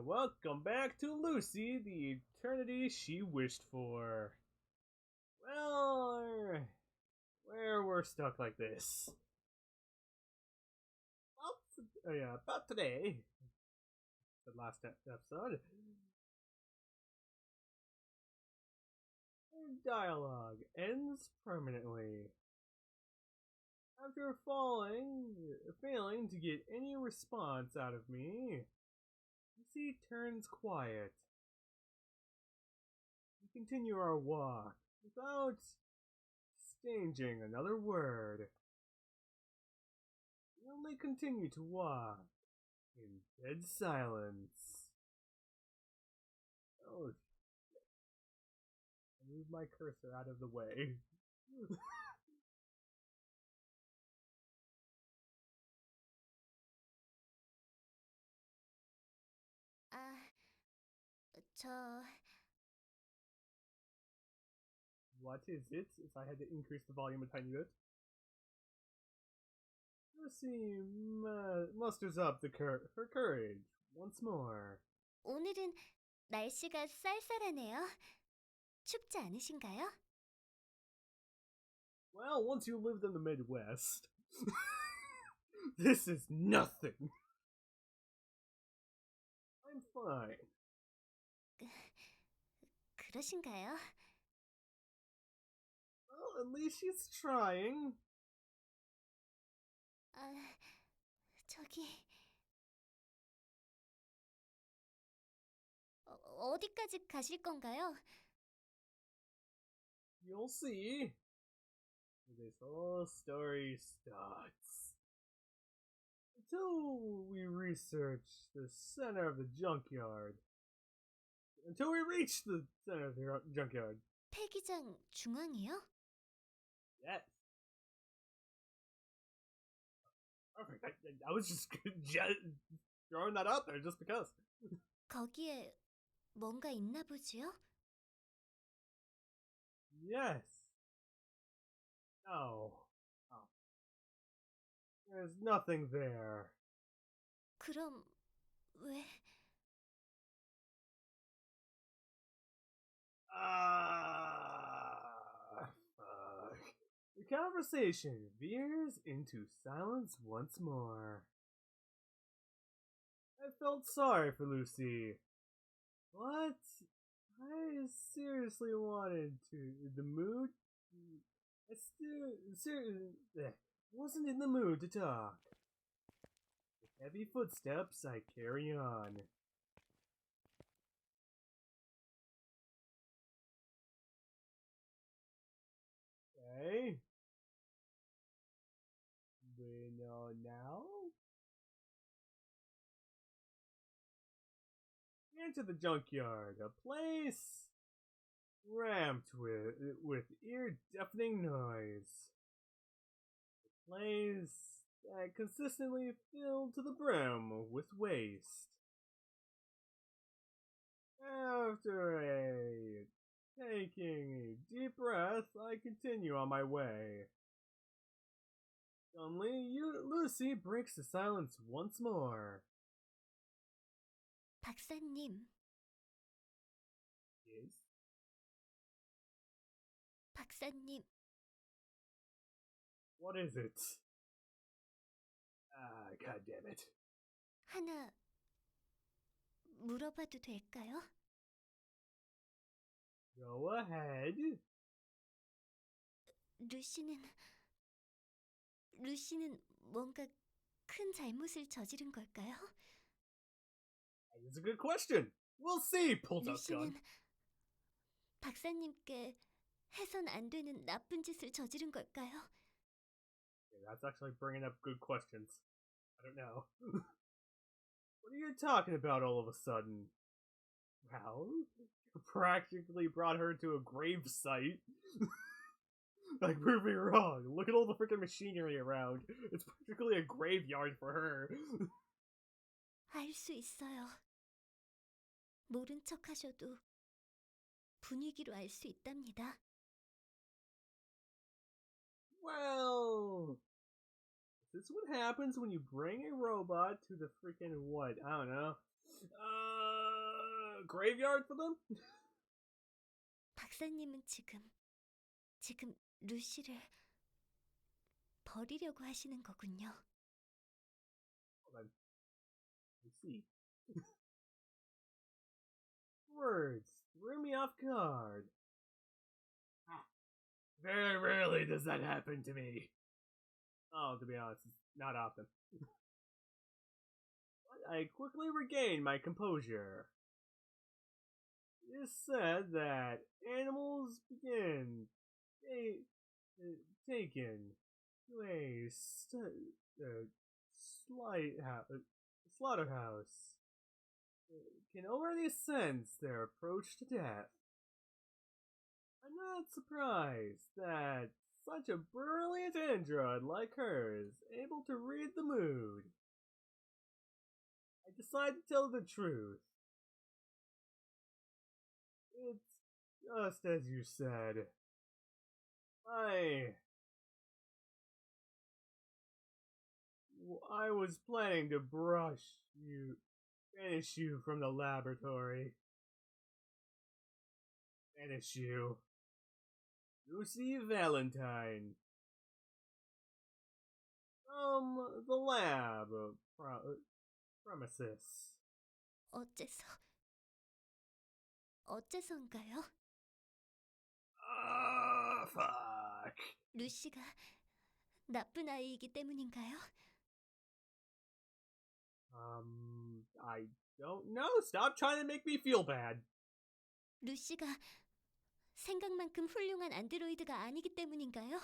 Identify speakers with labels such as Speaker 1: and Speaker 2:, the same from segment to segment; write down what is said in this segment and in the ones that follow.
Speaker 1: Welcome back to Lucy, the eternity she wished for. Well, where we're stuck like this. About today, the last episode, dialogue ends permanently. After failing to get any response out of me, Lucy turns quiet. We continue our walk without exchanging another word. We only continue to walk in dead silence. Oh, shit. I move my cursor out of the way.
Speaker 2: 아, 저,
Speaker 1: What is it? If I had to increase the volume a tiny bit. Lucy musters up her courage once more.
Speaker 2: 오늘은 날씨가 쌀쌀하네요. 춥지 않으신가요?
Speaker 1: Well, once you lived in the Midwest, this is nothing. I'm fine.
Speaker 2: 그러신가요?
Speaker 1: Well, at least she's trying.
Speaker 2: 아, 저기, 어디까지 가실 건가요?
Speaker 1: You'll see. This whole story starts. Until we research the center of the junkyard. Until we reach the center of the junkyard.
Speaker 2: 폐기장 중앙이요?
Speaker 1: Yes. Perfect. I was just throwing that out there just because.
Speaker 2: 거기에 뭔가 있나 보지요?
Speaker 1: Yes. No. Oh. There's nothing there.
Speaker 2: 그럼 왜?
Speaker 1: Fuck. The conversation veers into silence once more. I felt sorry for Lucy. What? I seriously wanted to. The mood? I wasn't in the mood to talk. With heavy footsteps, I carry on. Okay. We know now. Into the junkyard, a place ramped with ear-deafening noise. A place that consistently filled to the brim with waste. After taking a deep breath, I continue on my way. Suddenly, Lucy breaks the silence once more.
Speaker 2: 박사님,
Speaker 1: Yes?
Speaker 2: 박사님,
Speaker 1: What is it? Ah, god damn it.
Speaker 2: 하나 물어봐도 될까요?
Speaker 1: Go ahead.
Speaker 2: 루시는 뭔가 큰 잘못을 저지른 걸까요?
Speaker 1: That's a good question. We'll see, pulls out gun.
Speaker 2: 루시는 박사님께 해선 안 되는 나쁜 짓을 저지른 걸까요?
Speaker 1: Okay, that's actually bringing up good questions. I don't know. What are you talking about all of a sudden? Well, you practically brought her to a grave site. Like, prove me wrong. Look at all the freaking machinery around. It's practically a graveyard for her.
Speaker 2: 알 수 있어요. 모른 척 하셔도 분위기로 알 수 있답니다.
Speaker 1: Well, this is what happens when you bring a robot to the freaking what? I don't know. Graveyard for them?
Speaker 2: 박사님은 지금 루시를 버리려고 하시는 거군요.
Speaker 1: Hold on. Let's see. Words threw me off guard. Very rarely does that happen to me. Oh, to be honest, it's not often. But I quickly regained my composure. It is said that animals begin taken to a slaughterhouse can already sense their approach to death. I'm not surprised that such a brilliant android like her is able to read the mood. I decide to tell the truth. It's just as you said. I was planning to banish you from the laboratory. Banish you. Lucy Valentine. From the lab premises.
Speaker 2: 어째서인가요?
Speaker 1: Fuck.
Speaker 2: 루시가 나쁜 아이이기 때문인가요?
Speaker 1: I don't know. Stop trying to make me feel bad.
Speaker 2: 루시가 생각만큼 훌륭한 안드로이드가 아니기 때문인가요?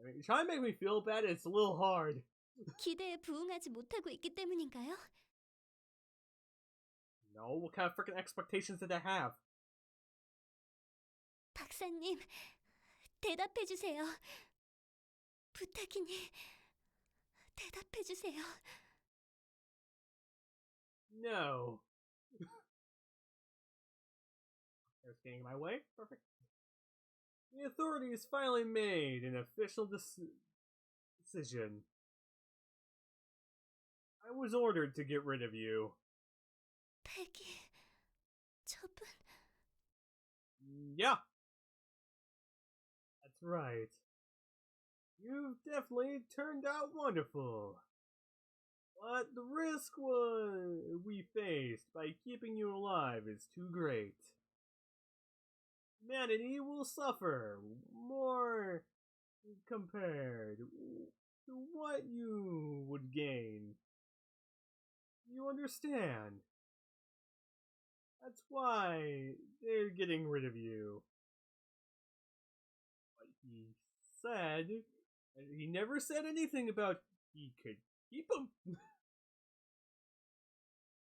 Speaker 1: You're trying to make me feel bad. It's a little hard.
Speaker 2: 기대에 부응하지 못하고 있기 때문인가요?
Speaker 1: No, what kind of freaking expectations did I have?
Speaker 2: 박사님, 대답해 주세요. 부탁이니 대답해 주세요.
Speaker 1: No. There's getting in my way. Perfect. The authorities finally made an official decision. I was ordered to get rid of you.
Speaker 2: 패기, 저분.
Speaker 1: Yeah. That's right. You've definitely turned out wonderful. But the risk we faced by keeping you alive is too great. Humanity will suffer more compared to what you would gain. You understand? That's why they're getting rid of you. But he never said anything about he could keep him.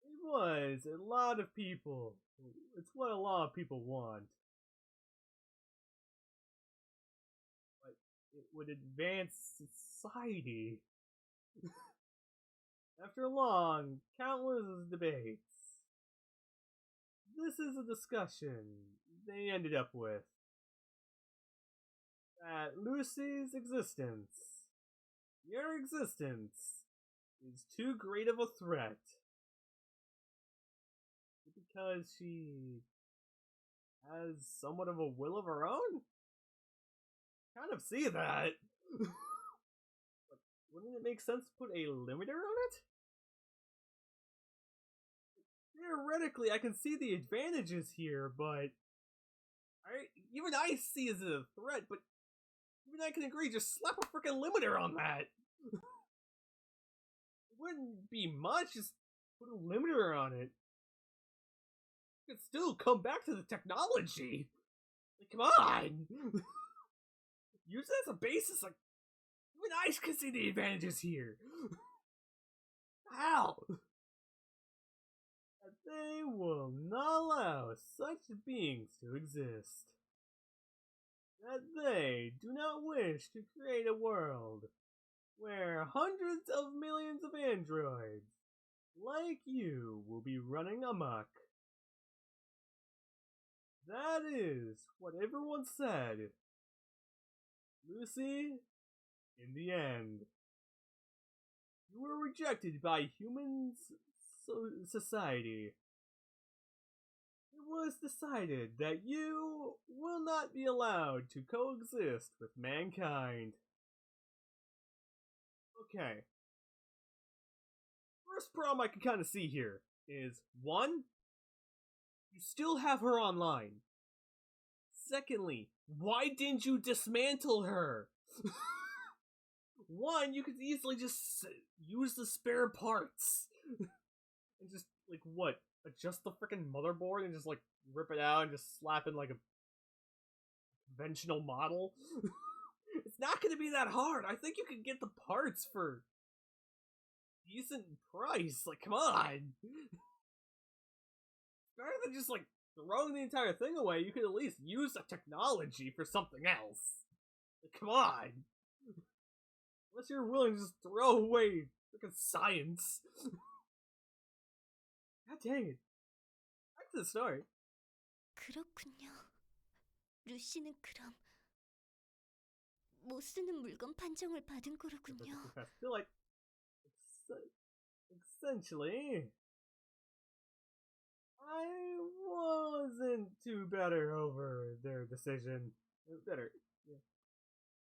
Speaker 1: It was a lot of people. It's what a lot of people want. But it would advance society. After long, countless debates, this is a discussion they ended up with. That Lucy's existence, your existence, is too great of a threat. Because she has somewhat of a will of her own? Kind of see that. But wouldn't it make sense to put a limiter on it? Theoretically, I can see the advantages here, but even I see it as a threat, but even I can agree, just slap a freaking limiter on that. It wouldn't be much, just put a limiter on it. You could still come back to the technology. Like, come on! Use it as a basis, like, even I can see the advantages here. How? That they will not allow such beings to exist. That they do not wish to create a world where hundreds of millions of androids like you will be running amok. That is what everyone said. Lucy, in the end. rejected by human society. It was decided that you will not be allowed to coexist with mankind. Okay. First problem I can kind of see here is one, you still have her online. Secondly, why didn't you dismantle her? One, you could easily just use the spare parts and just like what, adjust the freaking motherboard and just like rip it out and just slap in like a conventional model. It's not going to be that hard. I think you can get the parts for decent price. Like, come on. Rather than just like throwing the entire thing away, you could at least use the technology for something else. Like, come on. Unless you're willing to just throw away freaking science. God dang it. Back to the story.
Speaker 2: 그렇군요. 루시는 그럼 못 쓰는 물건 판정을 받은 거로군요.
Speaker 1: I feel like essentially I wasn't too better over their decision. Better. Yeah.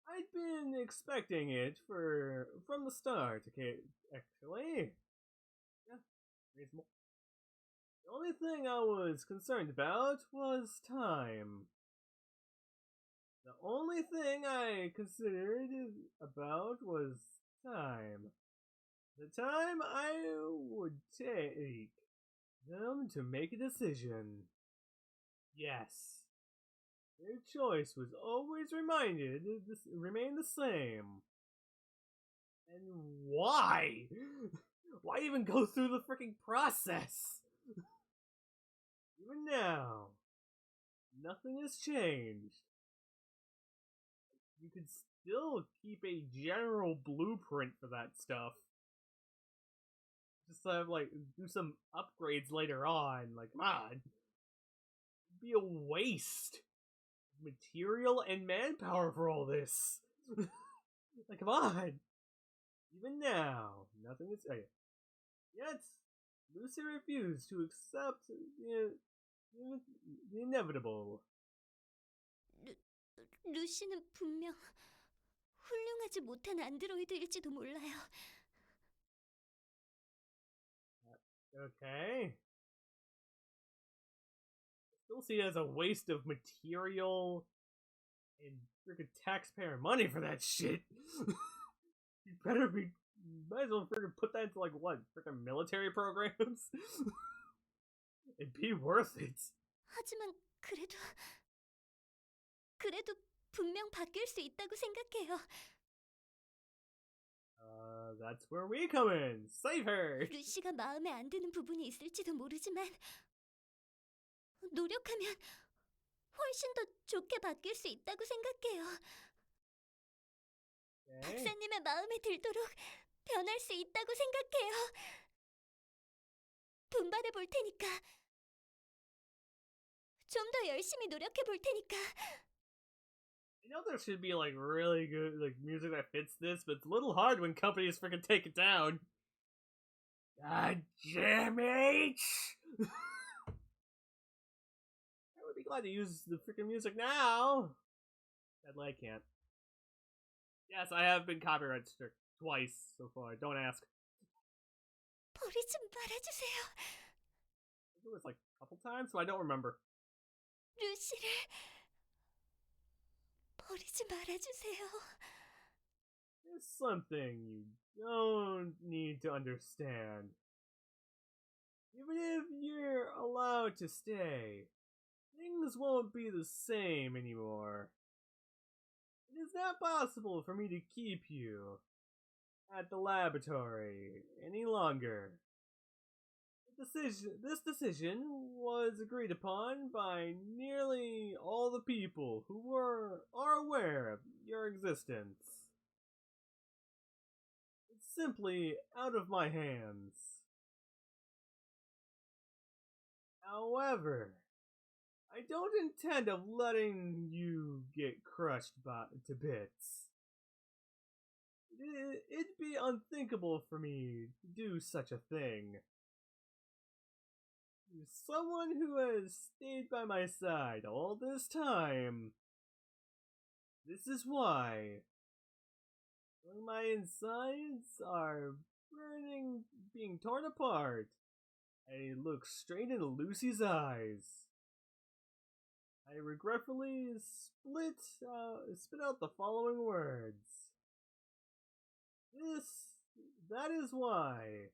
Speaker 1: I'd been expecting it from the start, okay, actually. Yeah, reasonable. The only thing I was concerned about was time. The only thing I considered about was time. The time I would take them to make a decision. Yes. Their choice was always remain the same. And why? Why even go through the freaking process? Even now, nothing has changed. You could still keep a general blueprint for that stuff. Just have like do some upgrades later on. Like, come on. It'd be a waste of material and manpower for all this. Like, come on. Even now, nothing is. Yet, Lucy refused to accept the inevitable.
Speaker 2: 루시는 분명 훌륭하지 못한 안드로이드일지도 몰라요.
Speaker 1: Okay. Still see it as a waste of material and freaking taxpayer money for that shit. You better be. Might as well freaking put that into like what? Freaking military programs? It'd be worth it.
Speaker 2: 하지만 그래도 분명 바뀔 수 있다고 생각해요.
Speaker 1: That's where we come in. Save her.
Speaker 2: 루시가 마음에 안 드는 부분이 있을지도 모르지만 노력하면 훨씬 더 좋게 바뀔 수 있다고 생각해요.
Speaker 1: Okay.
Speaker 2: 박사님의 마음에 들도록 변할 수 있다고 생각해요. 분발해 볼 테니까. 좀 더 열심히 노력해 볼 테니까.
Speaker 1: I know there should be like really good like music that fits this, but it's a little hard when companies freaking take it down. God damn it! I would be glad to use the freaking music now. Sadly, I can't. Yes, I have been copyright struck twice so far. Don't ask.
Speaker 2: 버리지 말아주세요.
Speaker 1: I think it was like a couple times, so I don't remember.
Speaker 2: 루시를 버리지 말아주세요.
Speaker 1: There's something you don't need to understand. Even if you're allowed to stay, things won't be the same anymore. It is not possible for me to keep you at the laboratory any longer. This decision was agreed upon by nearly all the people who are aware of your existence. It's simply out of my hands. However, I don't intend of letting you get crushed to bits. It It'd be unthinkable for me to do such a thing. Someone who has stayed by my side all this time. This is why. My insides are burning, being torn apart. And he looks straight into Lucy's eyes. I regretfully spit out the following words. That is why,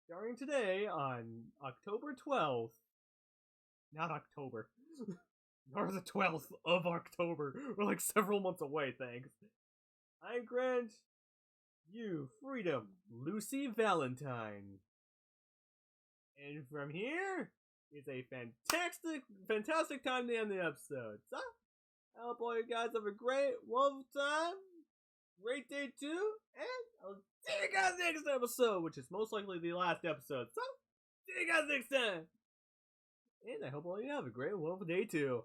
Speaker 1: starting today on October 12th, not October, nor the 12th of October, we're like several months away, thanks, I grant you freedom, Lucy Valentine. And from here, it's a fantastic time to end the episode. So, I hope all you guys have a great, wonderful time, great day too, and I'll see you guys next episode, which is most likely the last episode. So, see you guys next time. And I hope all you have a great, wonderful day too.